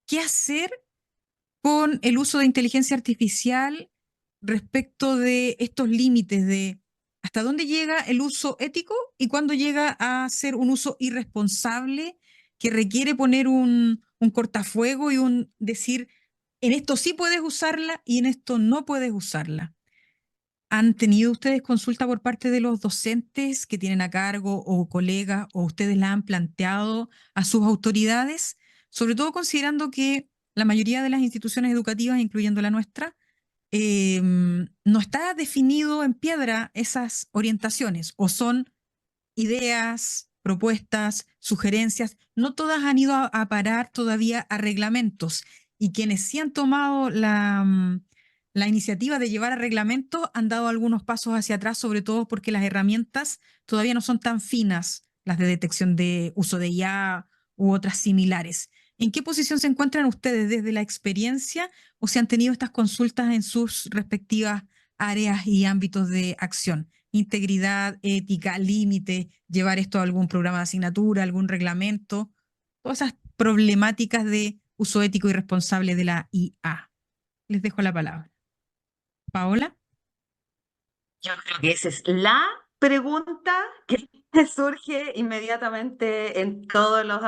¿qué hacer con el uso de inteligencia artificial respecto de estos límites de hasta dónde llega el uso ético y cuándo llega a ser un uso irresponsable que requiere poner un cortafuego y un decir, en esto sí puedes usarla y en esto no puedes usarla? ¿Han tenido ustedes consulta por parte de los docentes que tienen a cargo o colegas o ustedes la han planteado a sus autoridades? Sobre todo considerando que la mayoría de las instituciones educativas, incluyendo la nuestra, no está definido en piedra esas orientaciones o son ideas, propuestas, sugerencias. No todas han ido a parar todavía a reglamentos y quienes sí han tomado la iniciativa de llevar a reglamento han dado algunos pasos hacia atrás, sobre todo porque las herramientas todavía no son tan finas, las de detección de uso de IA u otras similares. ¿En qué posición se encuentran ustedes desde la experiencia o si han tenido estas consultas en sus respectivas áreas y ámbitos de acción? Integridad, ética, límite, llevar esto a algún programa de asignatura, algún reglamento, todas esas problemáticas de uso ético y responsable de la IA. Les dejo la palabra. Paola. Yo creo que esa es la pregunta que surge inmediatamente en todos los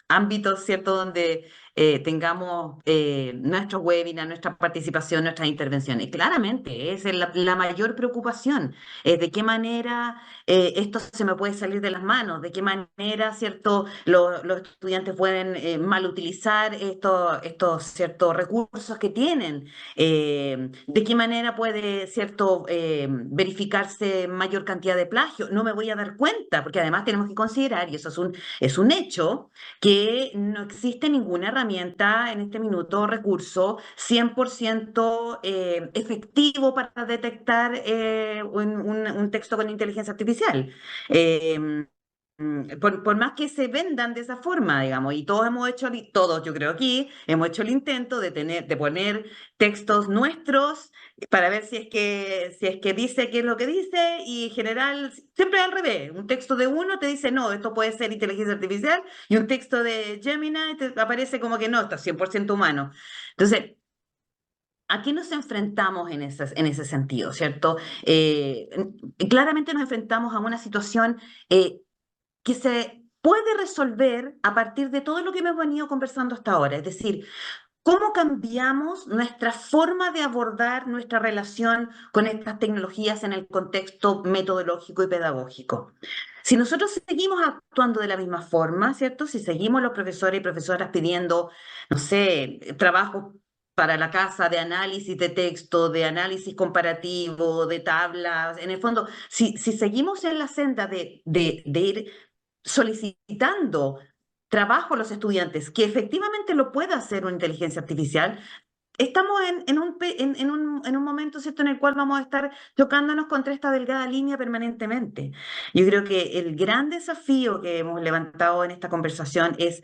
ámbitos, ¿cierto? Donde tengamos nuestros webinars, nuestra participación, nuestras intervenciones. Y claramente, esa es la mayor preocupación, es de qué manera esto se me puede salir de las manos, de qué manera, ¿cierto? Los estudiantes pueden mal utilizar estos ciertos recursos que tienen, de qué manera puede, ¿cierto?, verificarse mayor cantidad de plagio. No me voy a dar cuenta, porque además tenemos que considerar, y eso es un hecho, que no existe ninguna herramienta en este minuto, recurso 100% efectivo para detectar un texto con inteligencia artificial. Eh, por más que se vendan de esa forma, digamos, y todos hemos hecho, todos yo creo aquí, hemos hecho el intento de poner textos nuestros para ver si es que dice qué es lo que dice, y en general siempre al revés. Un texto de uno te dice, no, esto puede ser inteligencia artificial, y un texto de Gemini te aparece como que no, esto es 100% humano. Entonces, ¿a qué nos enfrentamos en ese sentido, cierto? Claramente nos enfrentamos a una situación que se puede resolver a partir de todo lo que hemos venido conversando hasta ahora. Es decir, ¿cómo cambiamos nuestra forma de abordar nuestra relación con estas tecnologías en el contexto metodológico y pedagógico? Si nosotros seguimos actuando de la misma forma, ¿cierto? Si seguimos los profesores y profesoras pidiendo, no sé, trabajos para la casa de análisis de texto, de análisis comparativo, de tablas, en el fondo, si seguimos en la senda de ir solicitando trabajo a los estudiantes, que efectivamente lo pueda hacer una inteligencia artificial, estamos en un momento, ¿cierto?, en el cual vamos a estar chocándonos contra esta delgada línea permanentemente. Yo creo que el gran desafío que hemos levantado en esta conversación es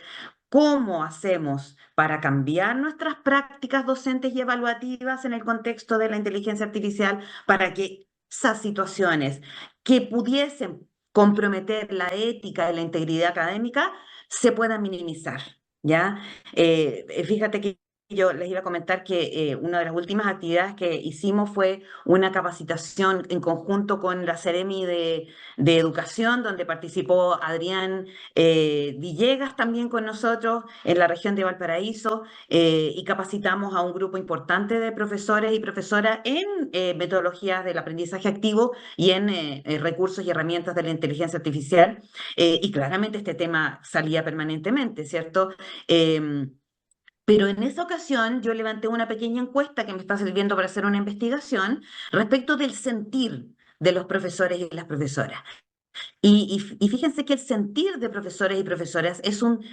cómo hacemos para cambiar nuestras prácticas docentes y evaluativas en el contexto de la inteligencia artificial para que esas situaciones que pudiesen comprometer la ética y la integridad académica se puedan minimizar, ¿ya? Fíjate que yo les iba a comentar que una de las últimas actividades que hicimos fue una capacitación en conjunto con la Seremi de Educación, donde participó Adrián Villegas también con nosotros en la región de Valparaíso, y capacitamos a un grupo importante de profesores y profesoras en metodologías del aprendizaje activo y en recursos y herramientas de la inteligencia artificial. Y claramente este tema salía permanentemente, ¿cierto? Pero en esa ocasión yo levanté una pequeña encuesta que me está sirviendo para hacer una investigación respecto del sentir de los profesores y las profesoras. Y fíjense que el sentir de profesores y profesoras es un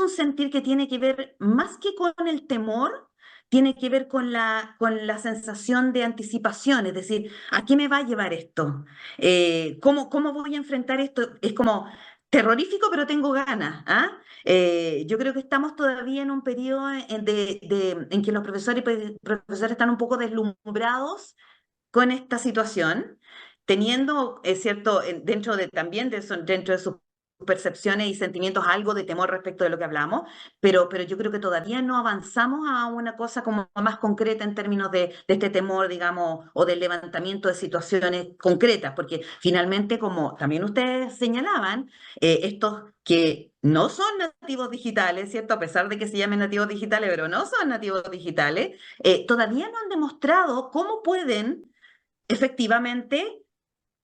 sentir que tiene que ver más que con el temor, tiene que ver con la sensación de anticipación, es decir, ¿a qué me va a llevar esto? ¿Cómo voy a enfrentar esto? Es como terrorífico, pero tengo ganas. ¿Ah? Yo creo que estamos todavía en un periodo en que los profesores y profesores están un poco deslumbrados con esta situación, teniendo, es cierto, dentro de también dentro de sus percepciones y sentimientos algo de temor respecto de lo que hablamos, pero yo creo que todavía no avanzamos a una cosa como más concreta en términos de este temor, digamos, o del levantamiento de situaciones concretas, porque finalmente, como también ustedes señalaban, estos que no son nativos digitales, ¿cierto? A pesar de que se llamen nativos digitales, pero no son nativos digitales, todavía no han demostrado cómo pueden efectivamente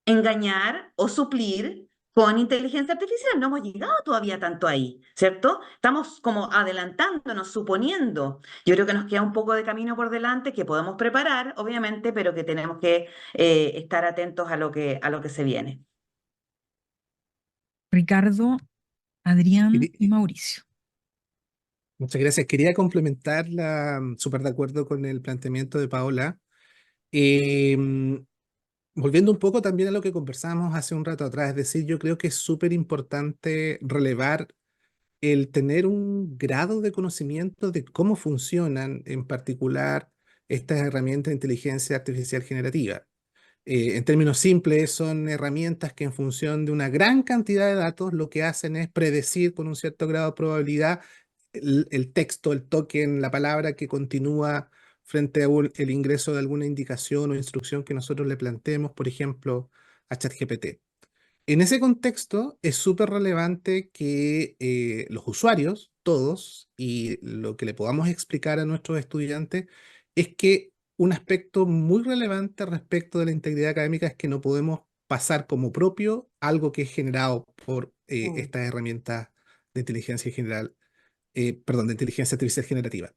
engañar o suplir con inteligencia artificial. No hemos llegado todavía tanto ahí, ¿cierto? Estamos como adelantándonos, suponiendo. Yo creo que nos queda un poco de camino por delante que podemos preparar, obviamente, pero que tenemos que estar atentos a lo que se viene. Ricardo, Adrián y Queri- Mauricio. Muchas gracias. Quería complementar súper de acuerdo con el planteamiento de Paola. Em, Volviendo un poco también a lo que conversábamos hace un rato atrás, es decir, yo creo que es súper importante relevar el tener un grado de conocimiento de cómo funcionan en particular estas herramientas de inteligencia artificial generativa. En términos simples, son herramientas que en función de una gran cantidad de datos lo que hacen es predecir con un cierto grado de probabilidad el texto, el token, la palabra que continúa frente a el ingreso de alguna indicación o instrucción que nosotros le planteemos, por ejemplo, a ChatGPT. En ese contexto es súper relevante que los usuarios, todos, y lo que le podamos explicar a nuestros estudiantes es que un aspecto muy relevante respecto de la integridad académica es que no podemos pasar como propio algo que es generado por Mm. estas herramientas de inteligencia general, perdón, de inteligencia artificial generativa.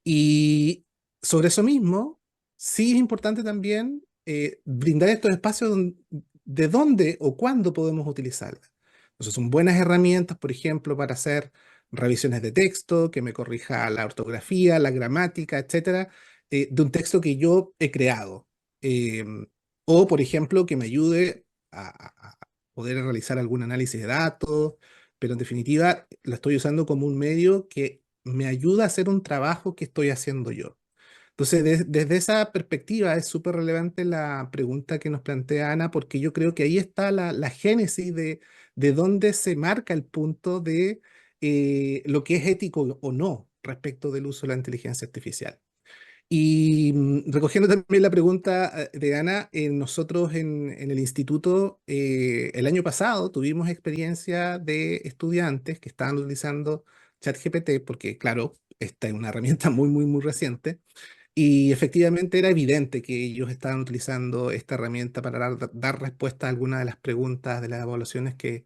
Y sobre eso mismo, sí es importante también brindar estos espacios de dónde o cuándo podemos utilizarlas. Entonces, son buenas herramientas, por ejemplo, para hacer revisiones de texto, que me corrija la ortografía, la gramática, etcétera, de un texto que yo he creado. O, por ejemplo, que me ayude a poder realizar algún análisis de datos, pero en definitiva lo estoy usando como un medio que me ayuda a hacer un trabajo que estoy haciendo yo. Entonces, desde esa perspectiva es súper relevante la pregunta que nos plantea Ana, porque yo creo que ahí está la génesis de dónde se marca el punto de lo que es ético o no respecto del uso de la inteligencia artificial. Y recogiendo también la pregunta de Ana, nosotros en el instituto el año pasado tuvimos experiencia de estudiantes que estaban utilizando ChatGPT, porque claro, esta es una herramienta muy, muy, muy reciente, y efectivamente era evidente que ellos estaban utilizando esta herramienta para dar respuesta a algunas de las preguntas de las evaluaciones que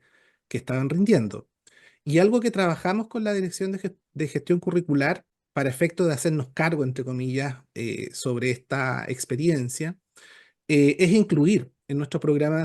estaban rindiendo. Y algo que trabajamos con la Dirección de Gestión Curricular para efecto de hacernos cargo, entre comillas, sobre esta experiencia, es incluir en nuestro programa de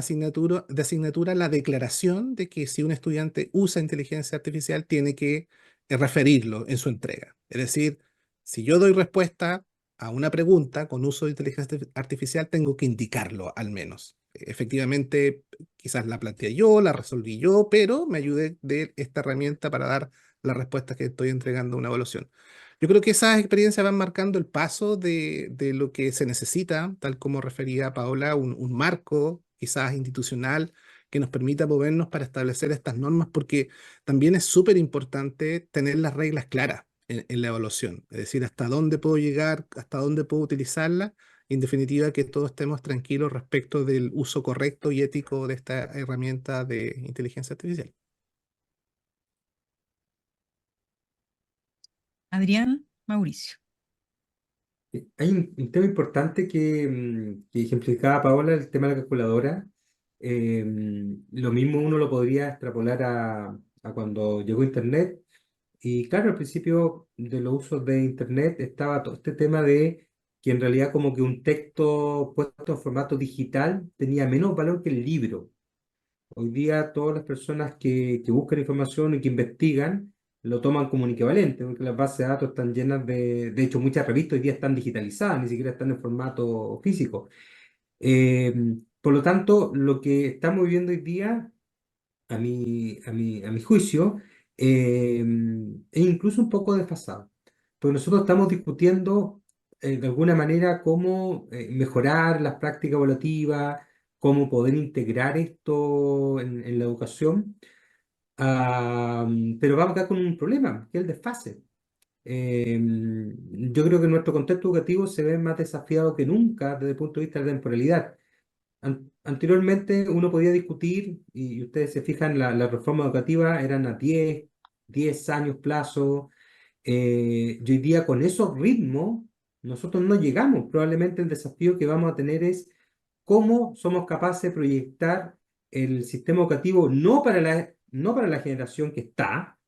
asignatura la declaración de que si un estudiante usa inteligencia artificial tiene que referirlo en su entrega. Es decir, si yo doy respuesta a una pregunta con uso de inteligencia artificial, tengo que indicarlo al menos. Efectivamente, quizás la planteé yo, la resolví yo, pero me ayudé de esta herramienta para dar la respuesta que estoy entregando a una evaluación. Yo creo que esas experiencias van marcando el paso de lo que se necesita, tal como refería Paola, un marco quizás institucional que nos permita movernos para establecer estas normas, porque también es súper importante tener las reglas claras en la evaluación, es decir, hasta dónde puedo llegar, hasta dónde puedo utilizarla, y en definitiva que todos estemos tranquilos respecto del uso correcto y ético de esta herramienta de inteligencia artificial. Adrián, Mauricio. Hay un tema importante que ejemplificaba Paola, el tema de la calculadora. Lo mismo uno lo podría extrapolar a cuando llegó Internet. Y claro, al principio de los usos de Internet estaba todo este tema de que en realidad como que un texto puesto en formato digital tenía menos valor que el libro. Hoy día todas las personas que buscan información y que investigan lo toman como un equivalente, porque las bases de datos están llenas de hecho muchas revistas hoy día están digitalizadas, ni siquiera están en formato físico. Eh, por lo tanto, lo que estamos viviendo hoy día, a mi juicio, es incluso un poco desfasado, porque nosotros estamos discutiendo de alguna manera cómo mejorar las prácticas evaluativas, cómo poder integrar esto en la educación, Pero vamos acá con un problema, que es el desfase. Yo creo que nuestro contexto educativo se ve más desafiado que nunca desde el punto de vista de la temporalidad. Anteriormente uno podía discutir, y ustedes se fijan, la reforma educativa eran a 10 años plazo, y hoy día con esos ritmos nosotros no llegamos. Probablemente el desafío que vamos a tener es cómo somos capaces de proyectar el sistema educativo no para la generación que está,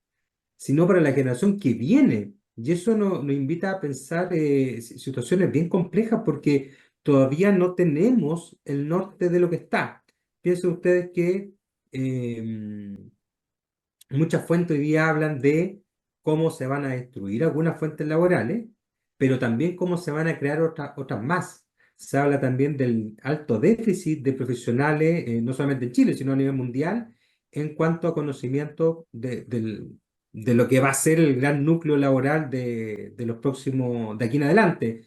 sino para la generación que viene. Y eso nos invita a pensar situaciones bien complejas porque todavía no tenemos el norte de lo que está. Piensen ustedes que eh, muchas fuentes hoy día hablan de cómo se van a destruir algunas fuentes laborales, pero también cómo se van a crear otras más. Se habla también del alto déficit de profesionales, no solamente en Chile, sino a nivel mundial, en cuanto a conocimiento de lo que va a ser el gran núcleo laboral de los próximos, de aquí en adelante.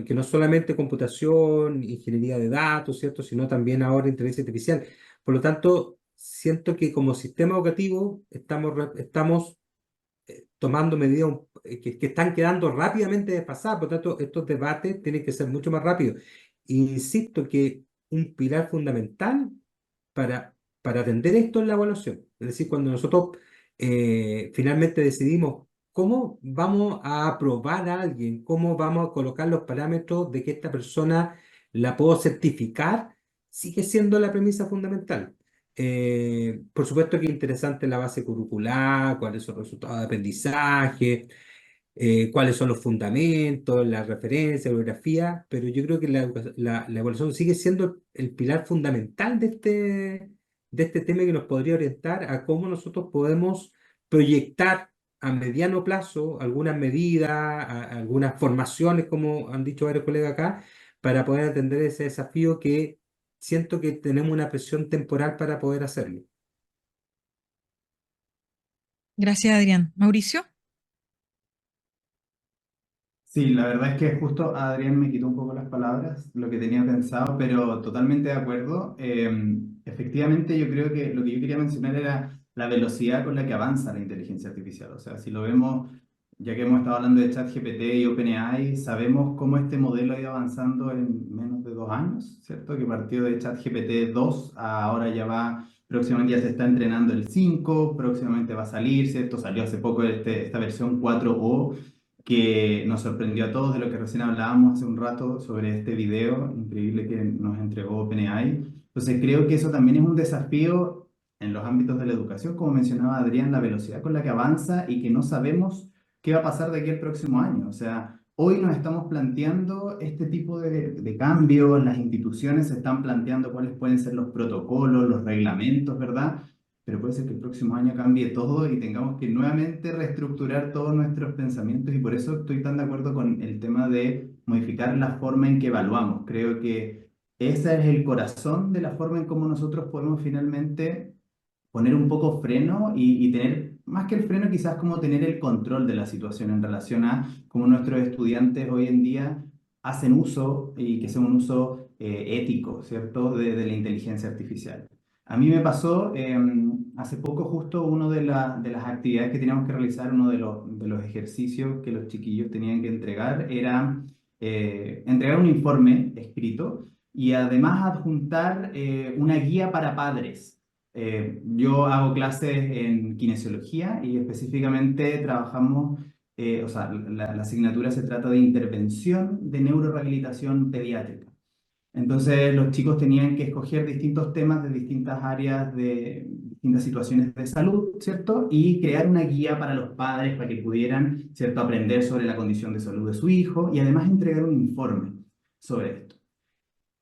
Que no solamente computación, ingeniería de datos, ¿cierto? Sino también ahora inteligencia artificial. Por lo tanto, siento que como sistema educativo estamos tomando medidas que están quedando rápidamente desfasadas. Por lo tanto, estos debates tienen que ser mucho más rápidos. Insisto que un pilar fundamental para, para atender esto es la evaluación. Es decir, cuando nosotros finalmente decidimos cómo vamos a aprobar a alguien, cómo vamos a colocar los parámetros de que esta persona la puedo certificar, sigue siendo la premisa fundamental. Por supuesto que es interesante la base curricular, cuáles son los resultados de aprendizaje, cuáles son los fundamentos, la referencia, la bibliografía, pero yo creo que la evaluación sigue siendo el pilar fundamental de este tema que nos podría orientar a cómo nosotros podemos proyectar a mediano plazo algunas medidas, algunas formaciones, como han dicho varios colegas acá, para poder atender ese desafío que siento que tenemos una presión temporal para poder hacerlo. Gracias, Adrián. Mauricio. Sí, la verdad es que justo Adrián me quitó un poco las palabras, lo que tenía pensado, pero totalmente de acuerdo. Efectivamente, yo creo que lo que yo quería mencionar era la velocidad con la que avanza la inteligencia artificial. O sea, si lo vemos, ya que hemos estado hablando de ChatGPT y OpenAI, sabemos cómo este modelo ha ido avanzando en menos de 2 años, ¿cierto? Que partió de ChatGPT 2, ahora ya va, próximamente ya se está entrenando el 5, próximamente va a salir, ¿cierto? Salió hace poco esta versión 4O que nos sorprendió a todos, de lo que recién hablábamos hace un rato sobre este video increíble que nos entregó OpenAI. Entonces creo que eso también es un desafío en los ámbitos de la educación, como mencionaba Adrián, la velocidad con la que avanza y que no sabemos qué va a pasar de aquí al próximo año. O sea, hoy nos estamos planteando este tipo de cambios, las instituciones se están planteando cuáles pueden ser los protocolos, los reglamentos, ¿verdad? Pero puede ser que el próximo año cambie todo y tengamos que nuevamente reestructurar todos nuestros pensamientos y por eso estoy tan de acuerdo con el tema de modificar la forma en que evaluamos. Creo que ese es el corazón de la forma en cómo nosotros podemos finalmente poner un poco freno y tener, más que el freno, quizás como tener el control de la situación en relación a cómo nuestros estudiantes hoy en día hacen uso y que sea un uso ético, ¿cierto?, de la inteligencia artificial. A mí me pasó hace poco justo una de las actividades que teníamos que realizar, uno de los ejercicios que los chiquillos tenían que entregar era entregar un informe escrito y además adjuntar una guía para padres. Yo hago clases en kinesiología y específicamente trabajamos, o sea, la asignatura se trata de intervención de neurorehabilitación pediátrica. Entonces los chicos tenían que escoger distintos temas de distintas áreas, de distintas situaciones de salud, ¿cierto? Y crear una guía para los padres para que pudieran, ¿cierto?, aprender sobre la condición de salud de su hijo y además entregar un informe sobre esto.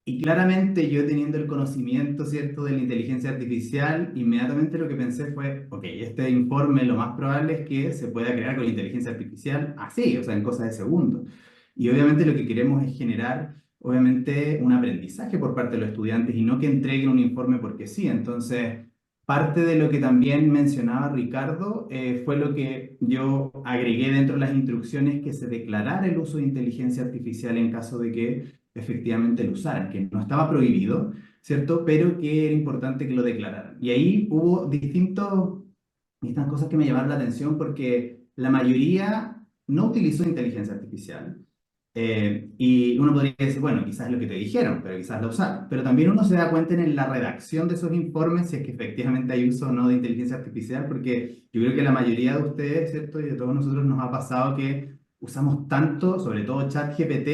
Y claramente yo teniendo el conocimiento, ¿cierto?, de la inteligencia artificial, inmediatamente lo que pensé fue, ok, este informe lo más probable es que se pueda crear con la inteligencia artificial así, o sea, en cosas de segundos. Y obviamente lo que queremos es generar, obviamente, un aprendizaje por parte de los estudiantes y no que entreguen un informe porque sí. Entonces, parte de lo que también mencionaba Ricardo fue lo que yo agregué dentro de las instrucciones, que se declarara el uso de inteligencia artificial en caso de que efectivamente lo usaran, que no estaba prohibido, ¿cierto? Pero que era importante que lo declararan. Y ahí hubo distintos Y estas cosas que me llamaron la atención porque la mayoría no utilizó inteligencia artificial. Y uno podría decir, bueno, quizás es lo que te dijeron, pero quizás lo usaron. Pero también uno se da cuenta en la redacción de esos informes si es que efectivamente hay uso o no de inteligencia artificial, porque yo creo que la mayoría de ustedes, ¿cierto? Y de todos nosotros nos ha pasado que usamos tanto, sobre todo ChatGPT,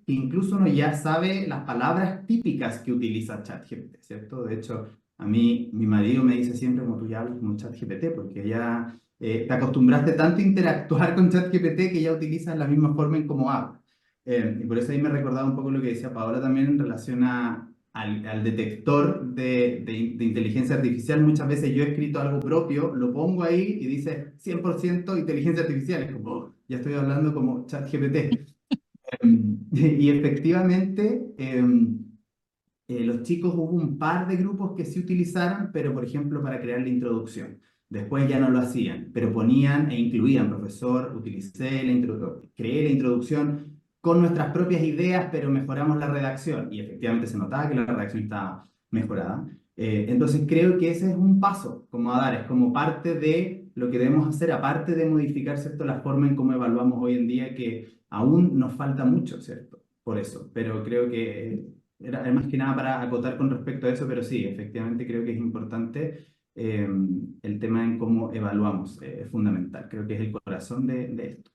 que incluso uno ya sabe las palabras típicas que utiliza ChatGPT, ¿cierto? De hecho, a mí, mi marido me dice siempre, como tú ya hablas como ChatGPT, porque ya te acostumbraste tanto a interactuar con ChatGPT que ya utilizas la misma forma en cómo hablas. Y por eso ahí me recordaba un poco lo que decía Paola también en relación al detector de inteligencia artificial. Muchas veces yo he escrito algo propio, lo pongo ahí y dice 100% inteligencia artificial. Es como, "Oh, ya estoy hablando como ChatGPT". Y efectivamente, los chicos hubo un par de grupos que sí utilizaron, pero por ejemplo para crear la introducción. Después ya no lo hacían, pero ponían e incluían, profesor, creé la introducción con nuestras propias ideas, pero mejoramos la redacción. Y efectivamente se notaba que la redacción estaba mejorada. Entonces creo que ese es un paso como a dar, es como parte de lo que debemos hacer, aparte de modificar, ¿cierto?, la forma en cómo evaluamos hoy en día, que aún nos falta mucho, ¿cierto? Por eso, pero creo que era más que nada para acotar con respecto a eso, pero sí, efectivamente creo que es importante el tema en cómo evaluamos, es fundamental, creo que es el corazón de esto.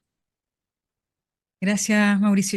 Gracias, Mauricio.